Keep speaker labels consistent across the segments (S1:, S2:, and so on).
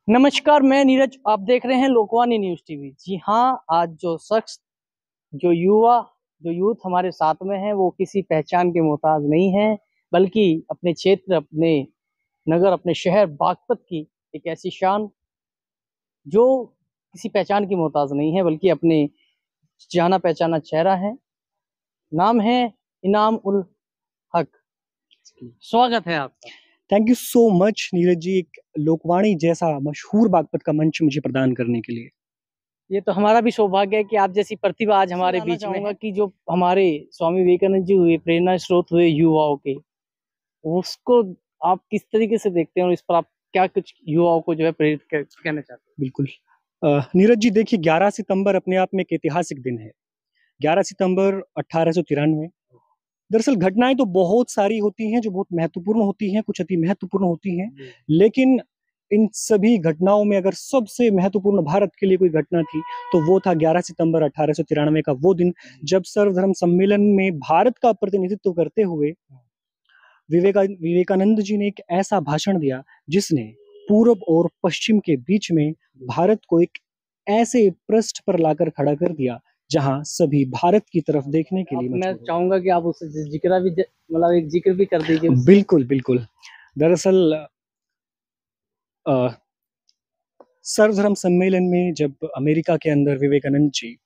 S1: नमस्कार, मैं नीरज। आप देख रहे हैं लोकवाणी न्यूज टीवी। जी हाँ, आज जो शख्स, जो युवा, जो यूथ हमारे साथ में है, वो किसी पहचान के मोहताज नहीं है, बल्कि अपने क्षेत्र, अपने नगर, अपने शहर बागपत की एक ऐसी शान जो किसी पहचान की मोहताज नहीं है, बल्कि अपने जाना पहचाना चेहरा है। नाम है इनाम उल हक। स्वागत है आपका।
S2: Thank you so much Neeraj ji, एक लोकवाणी जैसा मशहूर बागपत का मंच मुझे प्रदान करने के लिए।
S1: ये तो हमारा भी सौभाग्य है कि आप जैसी प्रतिभा आज हमारे बीच में है। कि जो हमारे स्वामी विवेकानंद जी हुए, प्रेरणा स्रोत हुए युवाओं के, उसको आप किस तरीके से देखते हैं और इस पर आप क्या कुछ युवाओं को जो है प्रेरित कहना चाहते हैं?
S2: बिल्कुल। नीरज जी देखिए, 11 सितंबर अपने आप में एक ऐतिहासिक दिन है। 11 सितंबर 1893। दरअसल घटनाएं तो बहुत सारी होती हैं जो बहुत महत्वपूर्ण होती हैं, कुछ अति महत्वपूर्ण होती हैं, लेकिन इन सभी घटनाओं में अगर सबसे महत्वपूर्ण भारत के लिए कोई घटना थी तो वो था 11 सितंबर 1893 का वो दिन, जब सर्वधर्म सम्मेलन में भारत का प्रतिनिधित्व करते हुए विवेकानंद जी ने एक ऐसा भाषण दिया जिसने पूर्व और पश्चिम के बीच में भारत को एक ऐसे पृष्ठ पर लाकर खड़ा कर दिया जहां सभी भारत की तरफ देखने के लिए
S1: मैं
S2: मजबूर
S1: चाहूंगा कि आप उसे जिक्र भी मतलब एक जिक्र भी कर दीजिए
S2: हो। बिल्कुल बिल्कुल। दरअसल सर्वधर्म सम्मेलन में जब अमेरिका के अंदर विवेकानंद जी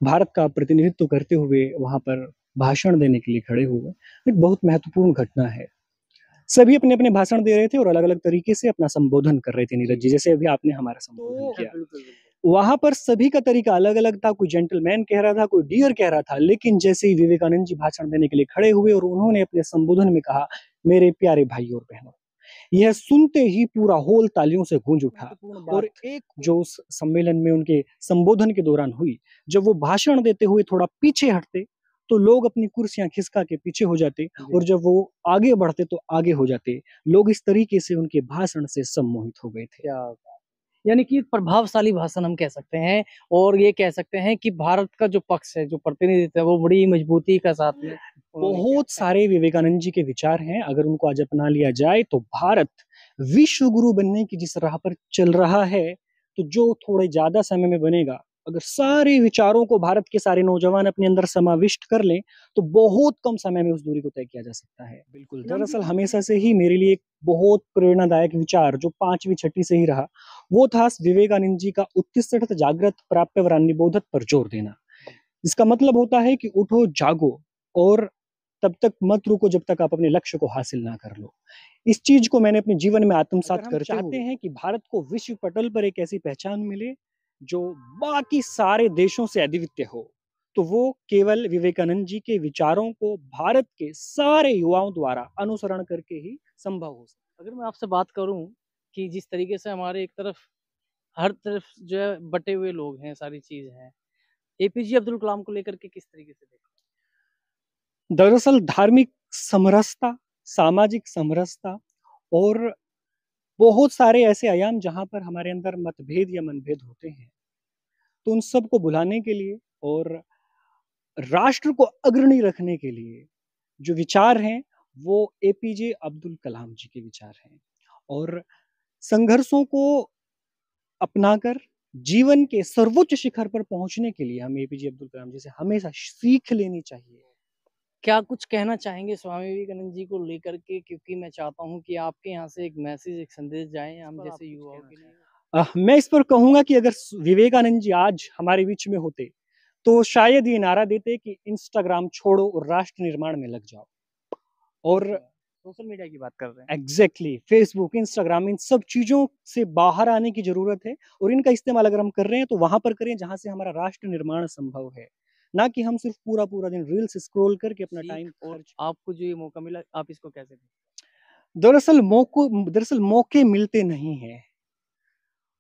S2: भारत का प्रतिनिधित्व करते हुए वहां पर भाषण देने के लिए खड़े हुए, एक बहुत महत्वपूर्ण घटना है। सभी अपने अपने भाषण दे रहे थे और अलग अलग तरीके से अपना संबोधन कर रहे थे नीरज जी, जैसे अभी आपने हमारा संबोधन किया। वहां पर सभी का तरीका अलग अलग था, कोई जेंटलमैन कह रहा था, कोई डियर कह रहा था, लेकिन जैसे ही विवेकानंद जी भाषण देने के लिए खड़े हुए और उन्होंने अपने संबोधन में कहा, मेरे प्यारे भाई और बहनों, यह सुनते ही पूरा हॉल तालियों से गूंज उठा। और एक जो उस सम्मेलन में उनके संबोधन के दौरान हुई, जब वो भाषण देते हुए थोड़ा पीछे हटते तो लोग अपनी कुर्सियां खिसका के पीछे हो जाते, और जब वो आगे बढ़ते तो आगे हो जाते। लोग इस तरीके से उनके भाषण से सम्मोहित हो गए थे।
S1: क्या यानी कि प्रभावशाली भाषण हम कह सकते हैं, और ये कह सकते हैं कि भारत का जो पक्ष है, जो प्रतिनिधित्व है, वो बड़ी मजबूती का साथ में उन्होंने किया।
S2: बहुत सारे विवेकानंद जी के विचार हैं, अगर उनको आज अपना लिया जाए तो भारत विश्व गुरु बनने की जिस राह पर चल रहा है, तो जो थोड़े ज्यादा समय में बनेगा, अगर सारे विचारों को भारत के सारे नौजवान अपने अंदर समाविष्ट कर लें तो बहुत कम समय में उस दूरी को तय किया जा सकता है। बिल्कुल। दरअसल हमेशा से ही मेरे लिए एक बहुत प्रेरणादायक विचार जो पांचवी छठी से ही रहा, वो था विवेकानंद जी का उत्तिष्ठत जागृत प्राप्य वरान्निबोधत पर जोर देना। इसका मतलब होता है कि उठो जागो, और तब तक मत रुको जब तक आप अपने लक्ष्य को हासिल ना कर लो। इस चीज को मैंने अपने जीवन में आत्मसात करते चाहते हैं कि भारत को विश्व पटल पर एक ऐसी पहचान मिले जो बाकी सारे देशों से अद्वितीय हो, तो वो केवल विवेकानंद जी के विचारों को भारत के सारे युवाओं द्वारा अनुसरण करके ही संभव हो सकता।
S1: अगर मैं आपसे बात करूं कि जिस तरीके से हमारे एक तरफ, हर तरफ जो है बटे हुए लोग हैं, सारी चीज हैं, एपीजे अब्दुल कलाम को लेकर के किस तरीके से देखते
S2: दरअसल धार्मिक समरसता, सामाजिक समरसता और बहुत सारे ऐसे आयाम जहां पर हमारे अंदर मतभेद या मनभेद होते हैं, तो उन सबको भुलाने के लिए और राष्ट्र को अग्रणी रखने के लिए जो विचार हैं, वो एपीजे अब्दुल कलाम जी के विचार हैं। और संघर्षों को अपनाकर जीवन के सर्वोच्च शिखर पर पहुंचने के लिए हमें एपीजे अब्दुल कलाम जी से हमेशा सीख लेनी चाहिए।
S1: क्या कुछ कहना चाहेंगे स्वामी विवेकानंद जी को लेकर के? क्योंकि मैं चाहता हूं कि आपके यहाँ से एक मैसेज, एक संदेश जाए हम जैसे युवाओं के लिए।
S2: मैं इस पर कहूंगा कि अगर विवेकानंद जी आज हमारे बीच में होते तो शायद ये नारा देते कि इंस्टाग्राम छोड़ो और राष्ट्र निर्माण में लग जाओ। और
S1: सोशल मीडिया की बात कर रहे हैं।
S2: एग्जैक्टली फेसबुक, इंस्टाग्राम, इन सब चीजों से बाहर आने की जरूरत है, और इनका इस्तेमाल अगर हम कर रहे हैं तो वहां पर करें जहां से हमारा राष्ट्र निर्माण संभव है, ना कि हम सिर्फ पूरा पूरा दिन रील्स स्क्रॉल करके अपना टाइम
S1: और
S2: खर्च।
S1: आपको जो ये मौका मिला, आप इसको कैसे दें?
S2: दरअसल मौके मिलते नहीं हैं,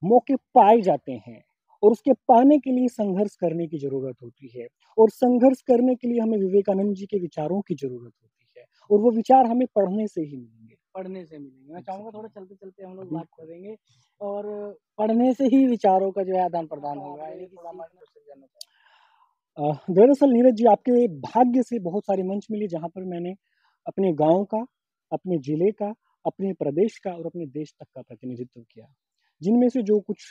S2: मौके पाए जाते हैं, और उसके पाने के लिए संघर्ष करने की जरूरत होती है, और संघर्ष करने के लिए हमें विवेकानंद जी के विचारों की जरूरत होती है, और वो विचार हमें पढ़ने से ही मिलेंगे।
S1: पढ़ने से मिलेंगे। मैं चाहूंगा थोड़ा चलते चलते हम लोग बात करेंगे, और पढ़ने से ही विचारों का जो है आदान प्रदान होगा। यानी कि हमारे से जानना चाहेंगे।
S2: दरअसल नीरज जी, आपके भाग्य से बहुत सारे मंच मिले जहां पर मैंने अपने गांव का, अपने जिले का, अपने प्रदेश का और अपने देश तक का प्रतिनिधित्व किया। जिनमें से जो कुछ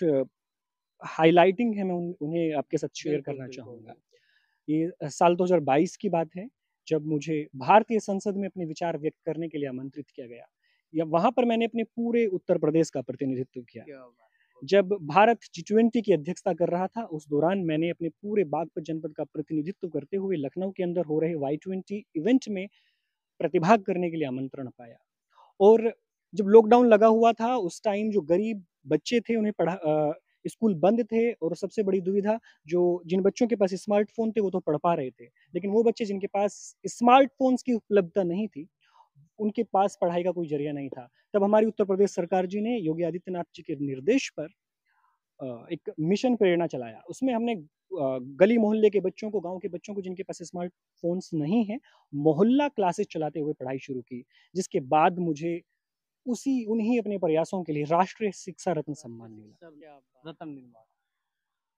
S2: हाइलाइटिंग है मैं उन्हें आपके साथ शेयर
S1: बिल्कुल
S2: करना
S1: बिल्कुल
S2: चाहूँगा।
S1: बिल्कुल।
S2: ये साल 2022 की बात है, जब मुझे भारतीय संसद में अपने विचार व्यक्त करने के लिए आमंत्रित किया गया। या वहाँ पर मैंने अपने पूरे उत्तर प्रदेश का प्रतिनिधित्व किया।
S1: क्या बात है।
S2: जब भारत G20 की अध्यक्षता कर रहा था, उस दौरान मैंने अपने पूरे बागपत जनपद का प्रतिनिधित्व करते हुए लखनऊ के अंदर हो रहे Y20 इवेंट में प्रतिभाग करने के लिए आमंत्रण पाया। और जब लॉकडाउन लगा हुआ था, उस टाइम जो गरीब बच्चे थे, उन्हें स्कूल बंद थे और सबसे बड़ी दुविधा, जो जिन बच्चों के पास स्मार्टफ़ोन थे, वो तो पढ़ पा रहे थे। लेकिन वो बच्चे जिनके पास स्मार्टफ़ोन्स की उपलब्धता नहीं थी, उनके पास पढ़ाई का कोई ज़रिया नहीं था। तब हमारी उत्तर प्रदेश सरकार जी ने योगी आदित्यनाथ जी के निर्देश पर एक मिशन प्रेरणा चलाया। उसमें हमने गली मोहल्ले के बच्चों को, गाँव के बच्चों को जिनके पास स्मार्टफ़ोन्स नहीं हैं, मोहल्ला क्लासेस चलाते हुए पढ़ाई शुरू की। जिसके बाद मुझे उसी उन्हीं अपने प्रयासों के लिए राष्ट्रीय शिक्षा रत्न
S1: राष्ट्रीय
S2: सम्मान मिला।
S1: शिक्षा रत्न निर्माण।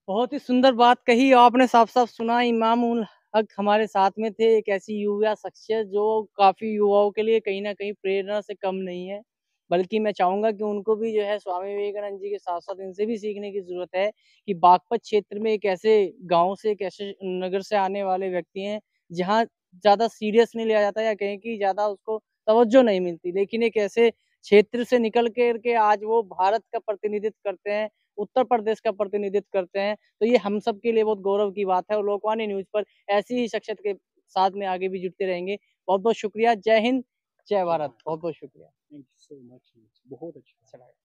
S1: बहुत ही सुंदर बात कही आपने, साफ-साफ सुना। इमाम उल हक हमारे साथ में थे, एक ऐसी युवा शख्सियत जो काफ़ी युवाओं के लिए कहीं न कहीं प्रेरणा से कम नहीं है। बल्कि मैं चाहूँगा कि उनको भी जो है स्वामी विवेकानंद जी के साथ-साथ इनसे भी सीखने की ज़रूरत है कि बागपत क्षेत्र में एक ऐसे गाँव से, एक ऐसे नगर से आने वाले व्यक्ति हैं, जहाँ ज़्यादा सीरियस नहीं लिया जाता या कहें कि ज़्यादा उसको तवज्जो नहीं मिलती। लेकिन एक ऐसे क्षेत्र से निकल कर के आज वो भारत का प्रतिनिधित्व करते हैं, उत्तर प्रदेश का प्रतिनिधित्व करते हैं, तो ये हम सब के लिए बहुत गौरव की बात है और लोकवाणी न्यूज़ पर ऐसी ही शख्सियत के साथ में आगे भी जुड़ते रहेंगे। बहुत-बहुत शुक्रिया। जय हिंद, जय
S2: जय
S1: भारत।
S2: हिंद।
S1: बहुत-बहुत शुक्रिया।
S2: Thank you so much. बहुत अच्छा
S1: अच्छा लगा।